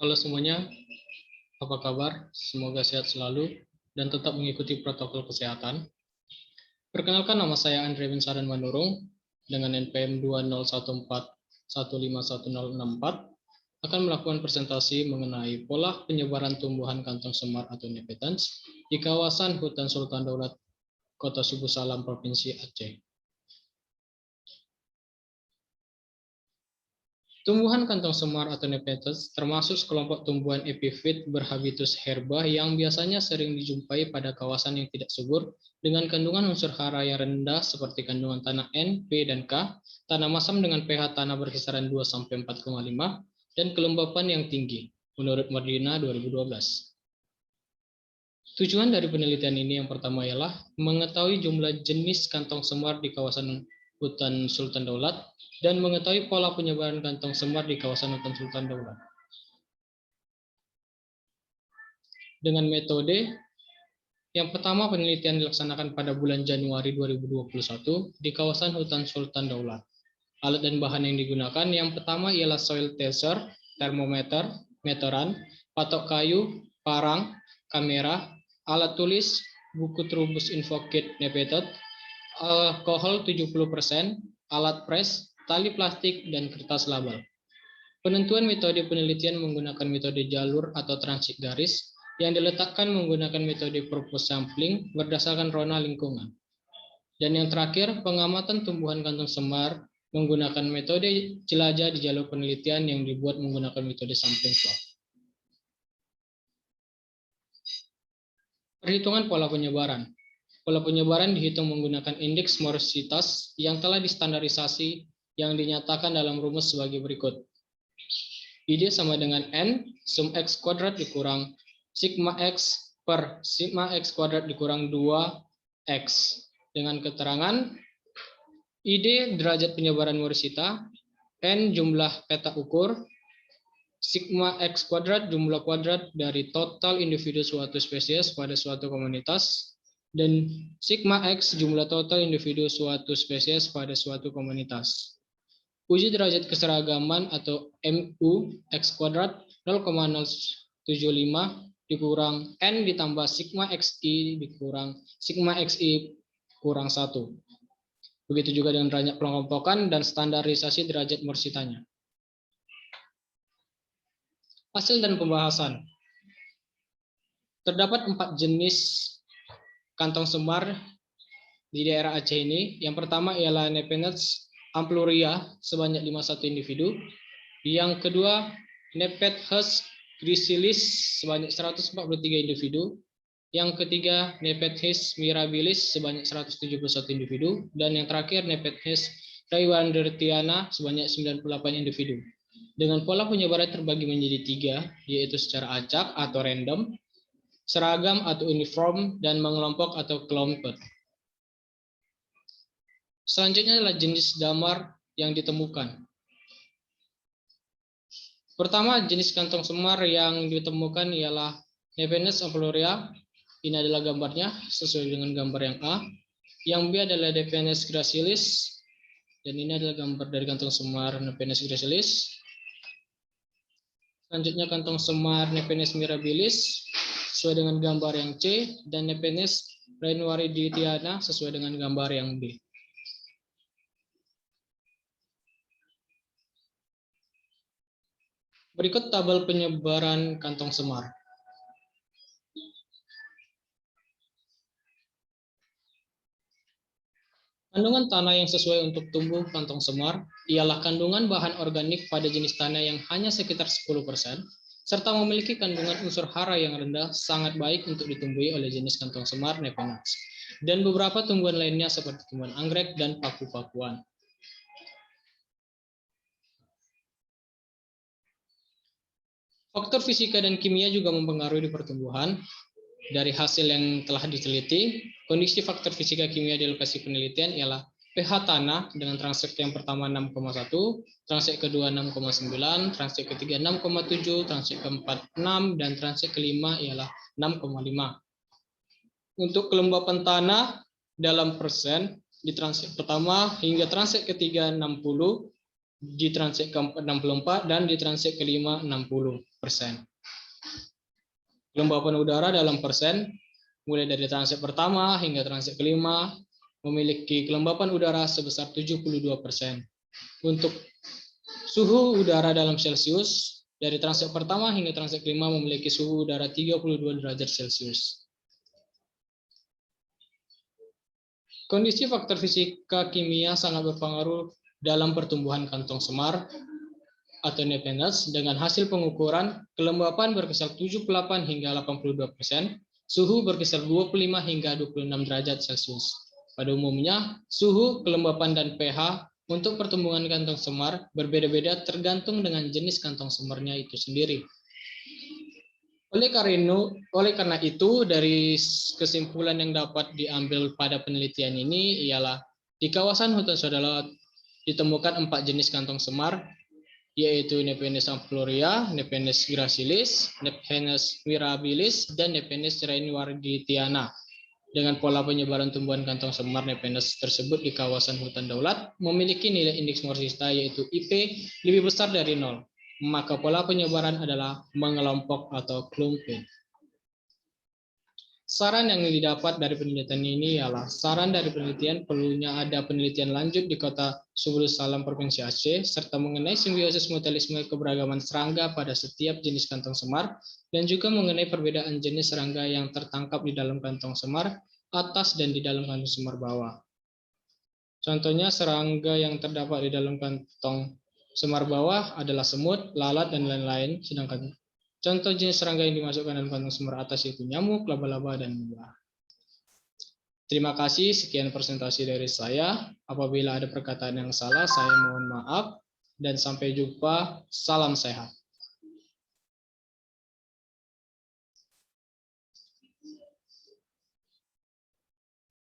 Halo semuanya, apa kabar? Semoga sehat selalu dan tetap mengikuti protokol kesehatan. Perkenalkan, nama saya Andre Winsaran Manurung dengan NPM 2014151064 akan melakukan presentasi mengenai pola penyebaran tumbuhan kantong semar atau nepenthes di kawasan hutan Sultan Daulat, Kota Subu Salam, Provinsi Aceh. Tumbuhan kantong semar atau nepenthes termasuk sekelompok tumbuhan epifit berhabitus herba yang biasanya sering dijumpai pada kawasan yang tidak subur dengan kandungan unsur hara yang rendah seperti kandungan tanah N, P, dan K, tanah masam dengan pH tanah berkisaran 2-4,5, dan kelembapan yang tinggi, menurut Mardina 2012. Tujuan dari penelitian ini yang pertama ialah mengetahui jumlah jenis kantong semar di kawasan hutan Sultan Daulat dan mengetahui pola penyebaran kantong semar di kawasan hutan Sultan Daulat. Dengan metode yang pertama, penelitian dilaksanakan pada bulan Januari 2021 di kawasan hutan Sultan Daulat. Alat dan bahan yang digunakan yang pertama ialah soil tracer, termometer, meteran, patok kayu, parang, kamera, alat tulis, buku Trubus Info Kit Nepenthes, alkohol 70%, alat press, tali plastik, dan kertas label. Penentuan metode penelitian menggunakan metode jalur atau transit garis yang diletakkan menggunakan metode purpose sampling berdasarkan rona lingkungan. Dan yang terakhir, pengamatan tumbuhan kantong semar menggunakan metode jelajah di jalur penelitian yang dibuat menggunakan metode sampling plot. Perhitungan pola penyebaran. Pola penyebaran dihitung menggunakan indeks morositas yang telah distandarisasi yang dinyatakan dalam rumus sebagai berikut. ID sama dengan N sum X kuadrat dikurang sigma X per sigma X kuadrat dikurang 2X. Dengan keterangan ID derajat penyebaran morosita, N jumlah petak ukur, sigma X kuadrat jumlah kuadrat dari total individu suatu spesies pada suatu komunitas, dan sigma X jumlah total individu suatu spesies pada suatu komunitas. Uji derajat keseragaman atau MU X kuadrat 0,075 dikurang N ditambah sigma XI dikurang sigma XI kurang 1. Begitu juga dengan derajat pengelompokan dan standarisasi derajat morositanya. Hasil dan pembahasan. Terdapat 4 jenis kantong semar di daerah Aceh ini. Yang pertama ialah Nepenthes ampluria sebanyak 51 individu. Yang kedua, Nepenthes gricilis sebanyak 143 individu. Yang ketiga, Nepenthes mirabilis sebanyak 171 individu. Dan yang terakhir, Nepenthes raywandertiana sebanyak 98 individu. Dengan pola penyebaran terbagi menjadi 3, yaitu secara acak atau random, seragam atau uniform, dan mengelompok atau clumped. Selanjutnya adalah jenis damar yang ditemukan. Pertama, jenis kantong semar yang ditemukan ialah Nepenthes ampluria. Ini adalah gambarnya sesuai dengan gambar yang A. Yang B adalah Nepenthes gracilis. Dan ini adalah gambar dari kantong semar Nepenthes gracilis. Selanjutnya kantong semar Nepenthes mirabilis sesuai dengan gambar yang C, dan Nepenthes raywandertiana sesuai dengan gambar yang B. Berikut tabel penyebaran kantong semar. Kandungan tanah yang sesuai untuk tumbuh kantong semar ialah kandungan bahan organik pada jenis tanah yang hanya sekitar 10%, serta memiliki kandungan unsur hara yang rendah sangat baik untuk ditumbuhi oleh jenis kantong semar Nepenthes, dan beberapa tumbuhan lainnya seperti tumbuhan anggrek dan paku-pakuan. Faktor fisika dan kimia juga mempengaruhi di pertumbuhan. Dari hasil yang telah diteliti, kondisi faktor fisika kimia di lokasi penelitian ialah pH tanah dengan transit yang pertama 6,1, transit kedua 6,9, transit ketiga 6,7, transit keempat 6, dan transit kelima ialah 6,5. Untuk kelembapan tanah dalam persen di transit pertama hingga transit ketiga 60, di transit keempat 64, dan di transit kelima 60%. Kelembapan udara dalam persen, mulai dari transit pertama hingga transit kelima, memiliki kelembapan udara sebesar 72%. Untuk suhu udara dalam Celcius, dari transit pertama hingga transit kelima memiliki suhu udara 32 derajat Celcius. Kondisi faktor fisika kimia sangat berpengaruh dalam pertumbuhan kantong semar atau Nepenthes dengan hasil pengukuran kelembapan berkisar 78 hingga 82%, suhu berkisar 25 hingga 26 derajat Celcius. Pada umumnya, suhu, kelembapan, dan pH untuk pertumbuhan kantong semar berbeda-beda tergantung dengan jenis kantong semarnya itu sendiri. Oleh karena itu, dari kesimpulan yang dapat diambil pada penelitian ini ialah di kawasan hutan soda laut ditemukan 4 jenis kantong semar, yaitu Nepenthes amploria, Nepenthes gracilis, Nepenthes mirabilis, dan Nepenthes reinwardtiana. Dengan pola penyebaran tumbuhan kantong semar Nepenthes tersebut di kawasan hutan daulat memiliki nilai indeks morsista yaitu IP lebih besar dari 0. Maka pola penyebaran adalah mengelompok atau clumping. Saran yang didapat dari penelitian ini ialah saran dari penelitian perlunya ada penelitian lanjut di kota Subul Salam Provinsi Aceh serta mengenai simbiosis mutualisme keberagaman serangga pada setiap jenis kantong semar dan juga mengenai perbedaan jenis serangga yang tertangkap di dalam kantong semar atas dan di dalam kantong semar bawah. Contohnya serangga yang terdapat di dalam kantong semar bawah adalah semut, lalat, dan lain-lain, sedangkan contoh jenis serangga yang dimasukkan dalam kantong semar atas itu nyamuk, laba-laba, dan lebah. Terima kasih, sekian presentasi dari saya. Apabila ada perkataan yang salah, saya mohon maaf. Dan sampai jumpa, salam sehat.